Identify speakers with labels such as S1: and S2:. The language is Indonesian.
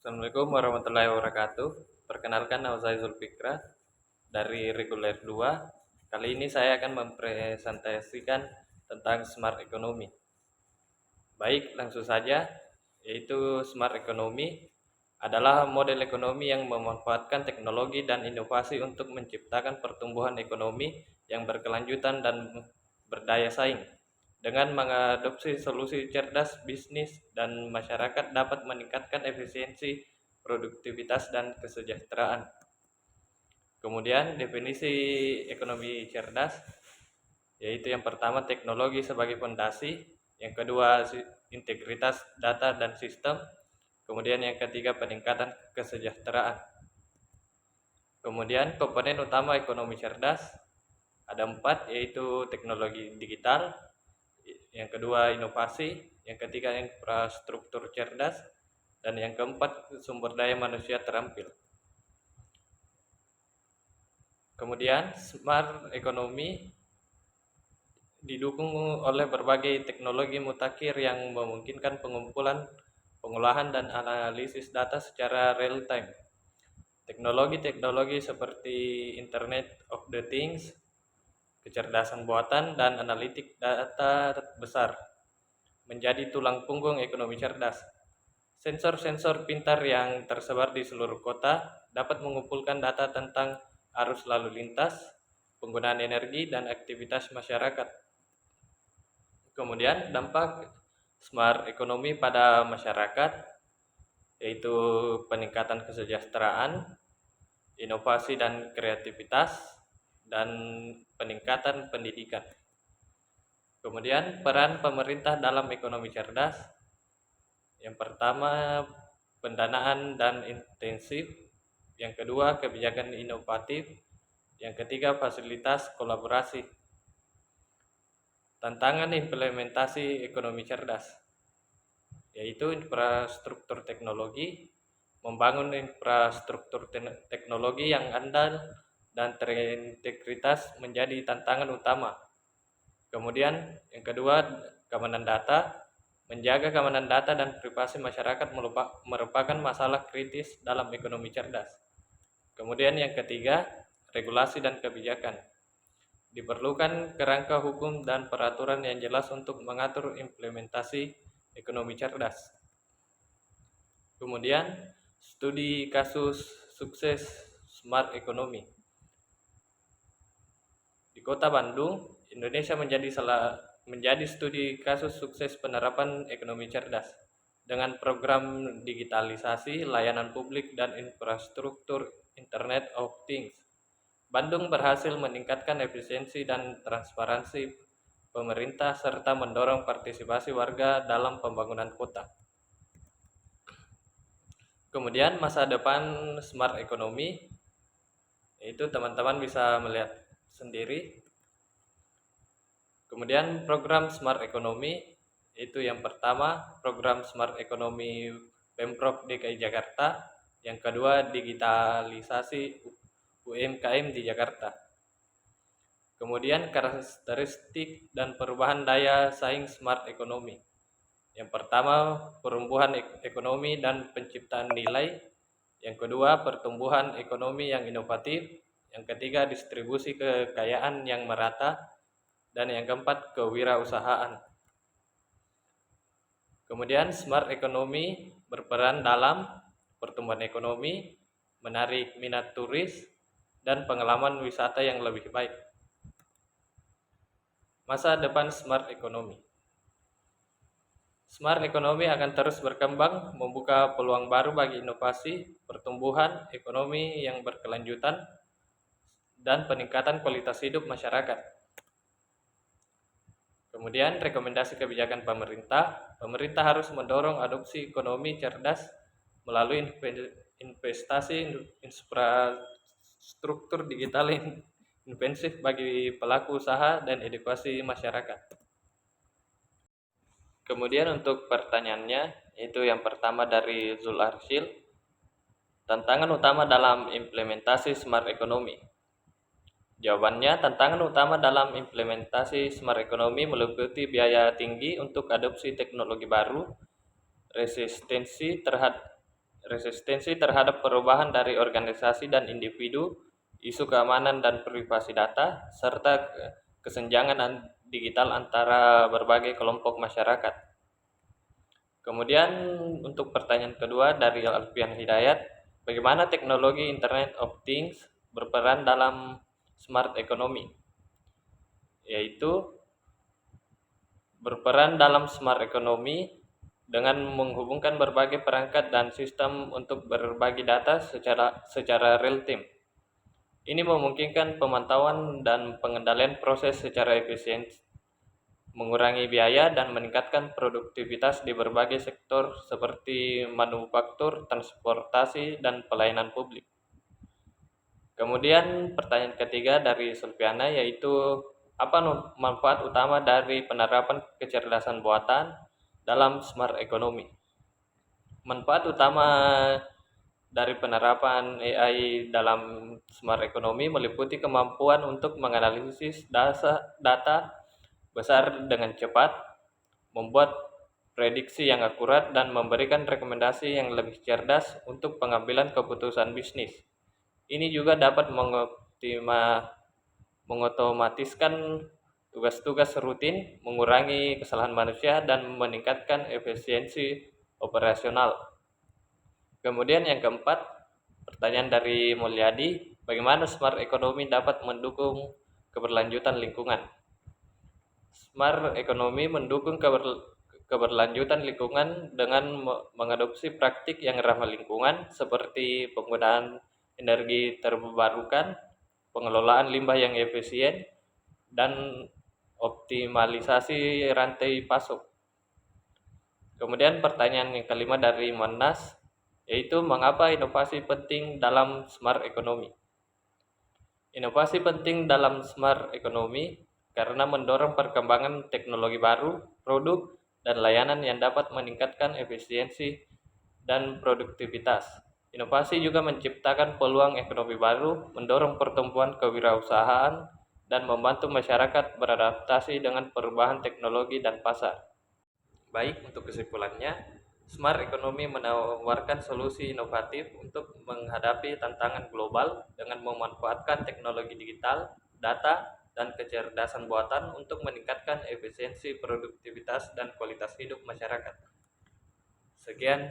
S1: Assalamualaikum warahmatullahi wabarakatuh. Perkenalkan, nama saya Zulfikra dari Reguler 2. Kali ini saya akan mempresentasikan tentang smart economy. Baik, langsung saja, yaitu smart economy adalah model ekonomi yang memanfaatkan teknologi dan inovasi untuk menciptakan pertumbuhan ekonomi yang berkelanjutan dan berdaya saing. Dengan mengadopsi solusi cerdas, bisnis dan masyarakat dapat meningkatkan efisiensi, produktivitas, dan kesejahteraan. Kemudian definisi ekonomi cerdas, yaitu yang pertama teknologi sebagai fondasi, yang kedua integritas data dan sistem, kemudian yang ketiga peningkatan kesejahteraan. Kemudian komponen utama ekonomi cerdas ada 4, yaitu teknologi digital, yang kedua inovasi, yang ketiga infrastruktur cerdas, dan yang keempat sumber daya manusia terampil. Kemudian smart economy didukung oleh berbagai teknologi mutakhir yang memungkinkan pengumpulan, pengolahan, dan analisis data secara real time. Teknologi-teknologi seperti Internet of the Things, kecerdasan buatan, dan analitik data besar menjadi tulang punggung ekonomi cerdas. Sensor-sensor pintar yang tersebar di seluruh kota dapat mengumpulkan data tentang arus lalu lintas, penggunaan energi, dan aktivitas masyarakat. Kemudian dampak smart economy pada masyarakat, yaitu peningkatan kesejahteraan, inovasi dan kreativitas, dan peningkatan pendidikan. Kemudian peran pemerintah dalam ekonomi cerdas, yang pertama pendanaan dan intensif, yang kedua kebijakan inovatif, yang ketiga fasilitas kolaborasi. Tantangan implementasi ekonomi cerdas, yaitu infrastruktur teknologi. Membangun infrastruktur teknologi yang andal dan terintegritas menjadi tantangan utama. Kemudian yang kedua, keamanan data. Menjaga keamanan data dan privasi masyarakat merupakan masalah kritis dalam ekonomi cerdas. Kemudian yang ketiga, regulasi dan kebijakan. Diperlukan kerangka hukum dan peraturan yang jelas untuk mengatur implementasi ekonomi cerdas. Kemudian studi kasus sukses smart economy. Di Kota Bandung, Indonesia menjadi studi kasus sukses penerapan ekonomi cerdas dengan program digitalisasi, layanan publik, dan infrastruktur Internet of Things. Bandung berhasil meningkatkan efisiensi dan transparansi pemerintah serta mendorong partisipasi warga dalam pembangunan kota. Kemudian masa depan smart economy, itu teman-teman bisa melihat sendiri. Kemudian program smart economy, itu yang pertama program smart economy Pemprov DKI Jakarta, yang kedua digitalisasi UMKM di Jakarta. Kemudian karakteristik dan perubahan daya saing smart economy. Yang pertama pertumbuhan ekonomi dan penciptaan nilai, yang kedua pertumbuhan ekonomi yang inovatif, yang ketiga distribusi kekayaan yang merata, dan yang keempat kewirausahaan. Kemudian smart economy berperan dalam pertumbuhan ekonomi, menarik minat turis, dan pengalaman wisata yang lebih baik. Masa depan smart economy. Smart economy akan terus berkembang, membuka peluang baru bagi inovasi, pertumbuhan ekonomi yang berkelanjutan, dan peningkatan kualitas hidup masyarakat. Kemudian rekomendasi kebijakan pemerintah. Pemerintah harus mendorong adopsi ekonomi cerdas melalui investasi infrastruktur digital intensif bagi pelaku usaha dan edukasi masyarakat. Kemudian untuk pertanyaannya, itu yang pertama dari Zul Arsyil, tantangan utama dalam implementasi smart economy. Jawabannya, tantangan utama dalam implementasi smart economy meliputi biaya tinggi untuk adopsi teknologi baru, resistensi terhadap perubahan dari organisasi dan individu, isu keamanan dan privasi data, serta kesenjangan digital antara berbagai kelompok masyarakat. Kemudian untuk pertanyaan kedua dari Alfian Hidayat, bagaimana teknologi Internet of Things berperan dalam smart economy? Yaitu berperan dalam smart economy dengan menghubungkan berbagai perangkat dan sistem untuk berbagi data secara real time. Ini memungkinkan pemantauan dan pengendalian proses secara efisien, mengurangi biaya dan meningkatkan produktivitas di berbagai sektor seperti manufaktur, transportasi, dan pelayanan publik. Kemudian pertanyaan ketiga dari Sulpiana yaitu apa manfaat utama dari penerapan kecerdasan buatan dalam smart economy? Manfaat utama dari penerapan AI dalam smart economy meliputi kemampuan untuk menganalisis data besar dengan cepat, membuat prediksi yang akurat, dan memberikan rekomendasi yang lebih cerdas untuk pengambilan keputusan bisnis. Ini juga dapat mengotomatiskan tugas-tugas rutin, mengurangi kesalahan manusia, dan meningkatkan efisiensi operasional. Kemudian yang keempat, pertanyaan dari Mulyadi, bagaimana smart economy dapat mendukung keberlanjutan lingkungan? Smart economy mendukung keberlanjutan lingkungan dengan mengadopsi praktik yang ramah lingkungan seperti penggunaan energi terbarukan, pengelolaan limbah yang efisien, dan optimalisasi rantai pasok. Kemudian pertanyaan yang kelima dari Monas, yaitu mengapa inovasi penting dalam smart economy? Inovasi penting dalam smart economy karena mendorong perkembangan teknologi baru, produk, dan layanan yang dapat meningkatkan efisiensi dan produktivitas. Inovasi juga menciptakan peluang ekonomi baru, mendorong pertumbuhan kewirausahaan, dan membantu masyarakat beradaptasi dengan perubahan teknologi dan pasar. Baik, untuk kesimpulannya, smart economy menawarkan solusi inovatif untuk menghadapi tantangan global dengan memanfaatkan teknologi digital, data, dan kecerdasan buatan untuk meningkatkan efisiensi, produktivitas, dan kualitas hidup masyarakat. Sekian.